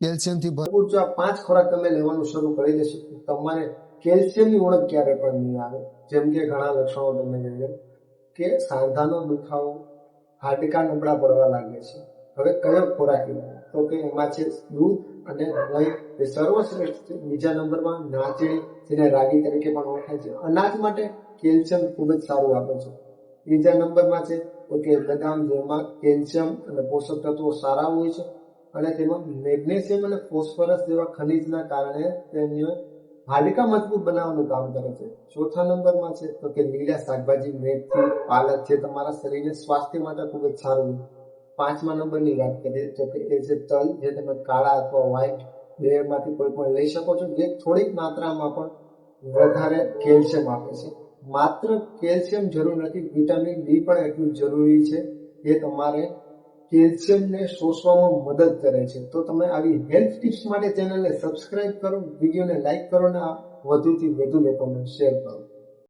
કેલ્શિયમથી ભરપૂર જો આ 5 ખોરાક તમે લેવાનું શરૂ કરી દેશો તો તમારે કેલ્શિયમની ઉણપ ક્યારે પણ નહીં આવે. જેમ કે ઘણા લક્ષણો તમે જોઈ કે સાંધાનો દુખાવો, હાડકા નબળા પડવા લાગે છે. હવે કયો ખોરાક લેવો? તો કે એમાં છે દૂધ અને દહીં એ સર્વશ્રેષ્ઠ છે. બીજા નંબરમાં નાચણી, જેને રાગી તરીકે પણ ઓળખાય છે. અનાજ માટે કેલ્શિયમ ખૂબ જ સારું આપે છે. ત્રીજા નંબરમાં છે તો કે બદામ, જેમાં કેલ્શિયમ અને પોષક તત્વો સારા હોય છે અને તેમાં મેગ્નેશિયમ અને ફોસ્ફરસ જેવા ખનિજના કારણે તેને હાડકા મજબૂત બનાવવાનું કામ કરે છે. ચોથા નંબરમાં છે તો કે લીલા શાકભાજી, મેથી, પાલક જે તમારા શરીરને સ્વાસ્થ્ય માટે ખૂબ જ સારું છે. પાંચમા નંબરની વાત કરીએ તો કે એ છે તલ, જે તમે કાળા અથવા વ્હાઈટ બેમાંથી કોઈ પણ લઈ શકો છો, જે થોડીક માત્રામાં પણ વધારે કેલ્શિયમ આપે છે. માત્ર કેલ્શિયમ જરૂર નથી, વિટામિન ડી પણ એટલું જરૂરી છે, જે તમારે કેલ્શિયમને શોષવામાં મદદ કરે છે. તો તમે આવી હેલ્થ ટિપ્સ માટે ચેનલને સબસ્ક્રાઇબ કરો, વિડીયોને લાઈક કરો અને વધુથી વધુ લોકોને શેર કરો.